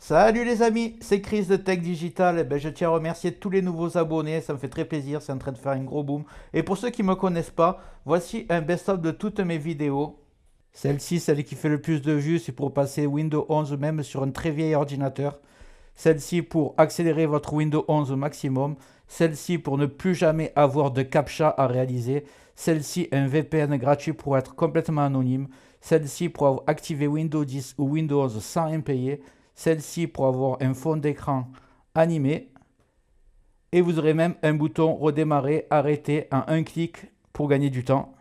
Salut les amis, c'est Chris de Tech Digital. Je tiens à remercier tous les nouveaux abonnés, ça me fait très plaisir, c'est en train de faire un gros boom. Et pour ceux qui ne me connaissent pas, voici un best-of de toutes mes vidéos. Celle-ci, celle qui fait le plus de vues, c'est pour passer Windows 11 même sur un très vieil ordinateur. Celle-ci pour accélérer votre Windows 11 au maximum. Celle-ci pour ne plus jamais avoir de CAPTCHA à réaliser. Celle-ci un VPN gratuit pour être complètement anonyme. Celle-ci pour activer Windows 10 ou Windows 11 sans impayer. Celle-ci pour avoir un fond d'écran animé. Et vous aurez même un bouton redémarrer, arrêter en un clic pour gagner du temps.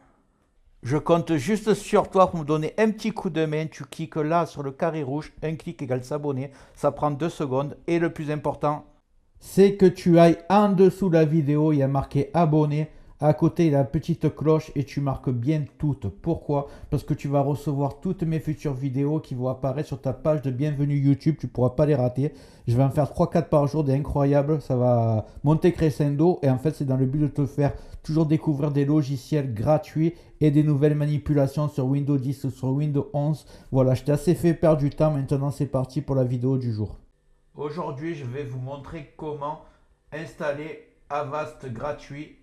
Je compte juste sur toi pour me donner un petit coup de main. Tu cliques là sur le carré rouge, un clic égale s'abonner. Ça prend 2 secondes. Et le plus important, c'est que tu ailles en dessous de la vidéo, il y a marqué abonné. À côté, il y a la petite cloche et tu marques bien toutes. Pourquoi? Parce que tu vas recevoir toutes mes futures vidéos qui vont apparaître sur ta page de bienvenue YouTube. Tu ne pourras pas les rater. Je vais en faire 3-4 par jour, des incroyables. Ça va monter crescendo. Et en fait, c'est dans le but de te faire toujours découvrir des logiciels gratuits et des nouvelles manipulations sur Windows 10 ou sur Windows 11. Voilà, je t'ai assez fait perdre du temps. Maintenant, c'est parti pour la vidéo du jour. Aujourd'hui, je vais vous montrer comment installer Avast gratuit.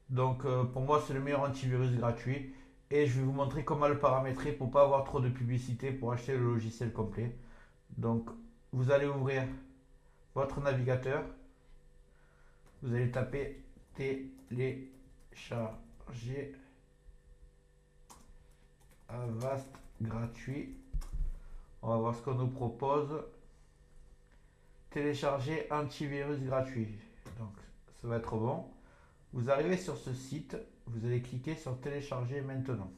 Donc, pour moi, c'est le meilleur antivirus gratuit. Et je vais vous montrer comment le paramétrer pour ne pas avoir trop de publicité pour acheter le logiciel complet. Donc, vous allez ouvrir votre navigateur. Vous allez taper télécharger Avast gratuit. On va voir ce qu'on nous propose. Télécharger antivirus gratuit. Donc, ça va être bon. Vous arrivez sur ce site, vous allez cliquer sur télécharger maintenant.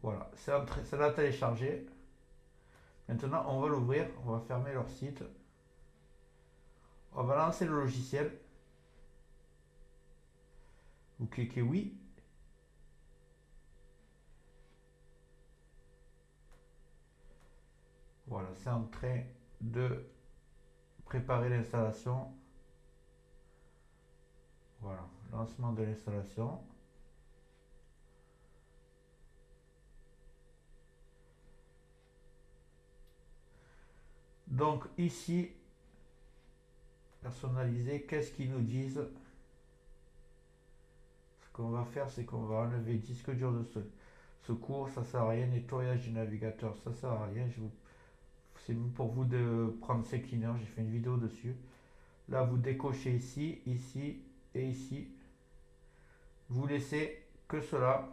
Voilà, c'est là téléchargé. Maintenant, on va l'ouvrir, on va fermer leur site. On va lancer le logiciel. Vous cliquez oui. Voilà, c'est en train de préparer l'installation. Voilà, lancement de l'installation. Donc ici, personnaliser, qu'est-ce qu'ils nous disent? Ce qu'on va faire, c'est qu'on va enlever disque dur de secours, ça sert à rien. Nettoyage du navigateur, ça sert à rien. C'est pour vous de prendre ces cleaners, j'ai fait une vidéo dessus. Là, vous décochez ici, ici et ici. Vous laissez que cela.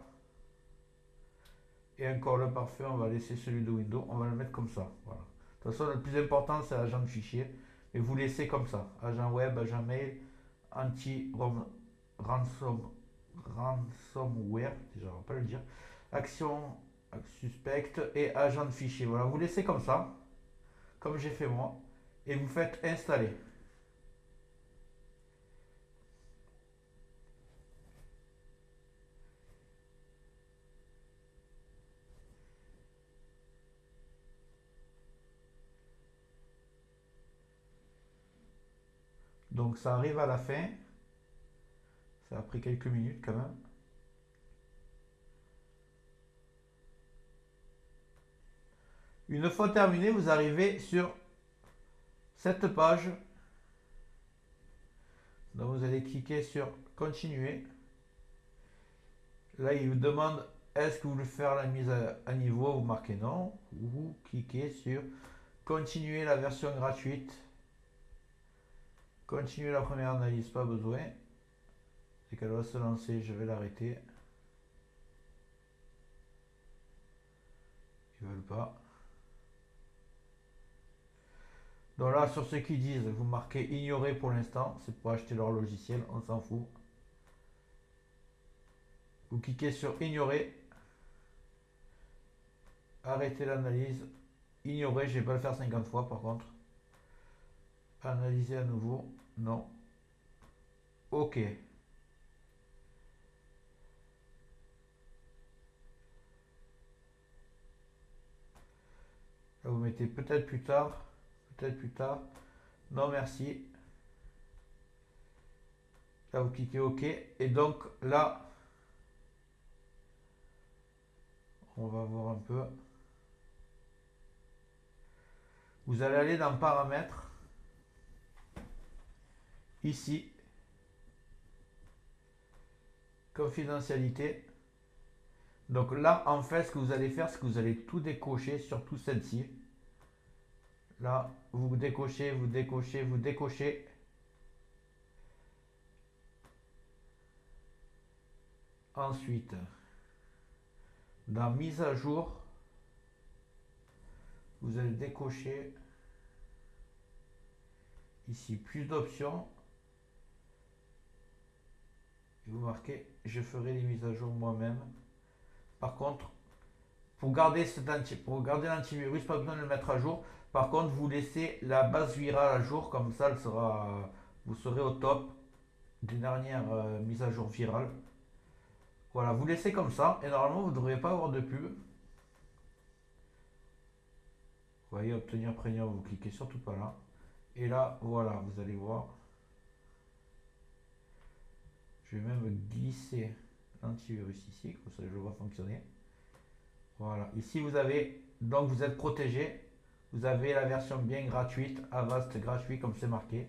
Et encore le parfait, on va laisser celui de Windows, on va le mettre comme ça. Voilà. De toute façon, le plus important, c'est l'agent de fichier. Et vous laissez comme ça. Agent web, agent mail, anti-ransom, ransomware, déjà, on va pas le dire. Action suspecte et agent de fichier. Voilà, vous laissez comme ça, comme j'ai fait moi. Et vous faites installer. Donc ça arrive à la fin. Ça a pris quelques minutes quand même. Une fois terminé, vous arrivez sur cette page. Donc vous allez cliquer sur continuer. Là, il vous demande est-ce que vous voulez faire la mise à niveau. Vous marquez non. Vous cliquez sur continuer la version gratuite. Continuer la première analyse, pas besoin. C'est qu'elle va se lancer, je vais l'arrêter. Ils veulent pas. Donc là, sur ce qu'ils disent, vous marquez ignorer pour l'instant. C'est pour acheter leur logiciel, on s'en fout. Vous cliquez sur ignorer. Arrêter l'analyse. Ignorer, je ne vais pas le faire 50 fois par contre. Analyser à nouveau. Non. OK. Là, vous mettez peut-être plus tard. Peut-être plus tard. Non, merci. Là, vous cliquez OK. Et donc, là, on va voir un peu. Vous allez aller dans paramètres, ici, confidentialité. Donc là, en fait, ce que vous allez faire, c'est que vous allez tout décocher, surtout celle-ci. Là, vous décochez, vous décochez, vous décochez. Ensuite, dans mise à jour, vous allez décocher ici plus d'options. Et vous marquez, je ferai les mises à jour moi-même. Par contre, pour garder l'antivirus, pas besoin de le mettre à jour. Par contre, vous laissez la base virale à jour, comme ça, vous serez au top des dernières mises à jour virales. Voilà, vous laissez comme ça, et normalement, vous ne devriez pas avoir de pub. Vous voyez, obtenir premium, vous cliquez surtout pas là. Et là, voilà, vous allez voir. Je vais même glisser l'antivirus ici, comme ça je le vois fonctionner. Voilà, ici vous avez, donc vous êtes protégé. Vous avez la version bien gratuite, Avast gratuit comme c'est marqué.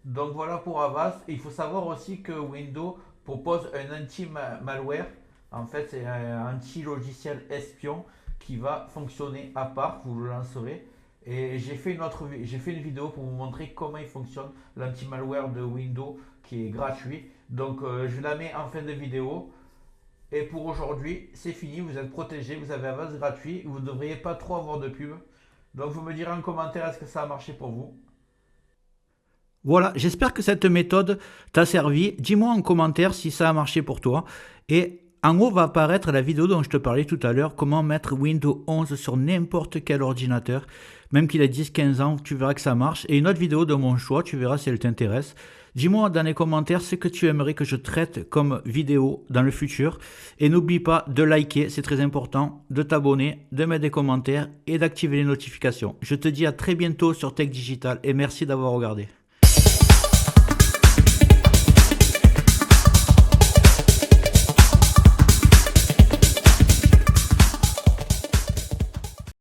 Donc voilà pour Avast. Et il faut savoir aussi que Windows propose un anti-malware. En fait, c'est un anti-logiciel espion qui va fonctionner à part. Vous le lancerez. Et j'ai fait une vidéo pour vous montrer comment il fonctionne l'anti-malware de Windows qui est gratuit. Donc je la mets en fin de vidéo. Et pour aujourd'hui, c'est fini. Vous êtes protégé. Vous avez Avast gratuit. Vous ne devriez pas trop avoir de pub. Donc vous me direz en commentaire est-ce que ça a marché pour vous. Voilà, j'espère que cette méthode t'a servi. Dis-moi en commentaire si ça a marché pour toi. Et en haut va apparaître la vidéo dont je te parlais tout à l'heure, comment mettre Windows 11 sur n'importe quel ordinateur. Même qu'il ait 10-15 ans, tu verras que ça marche. Et une autre vidéo de mon choix, tu verras si elle t'intéresse. Dis-moi dans les commentaires ce que tu aimerais que je traite comme vidéo dans le futur. Et n'oublie pas de liker, c'est très important, de t'abonner, de mettre des commentaires et d'activer les notifications. Je te dis à très bientôt sur Tech Digital et merci d'avoir regardé.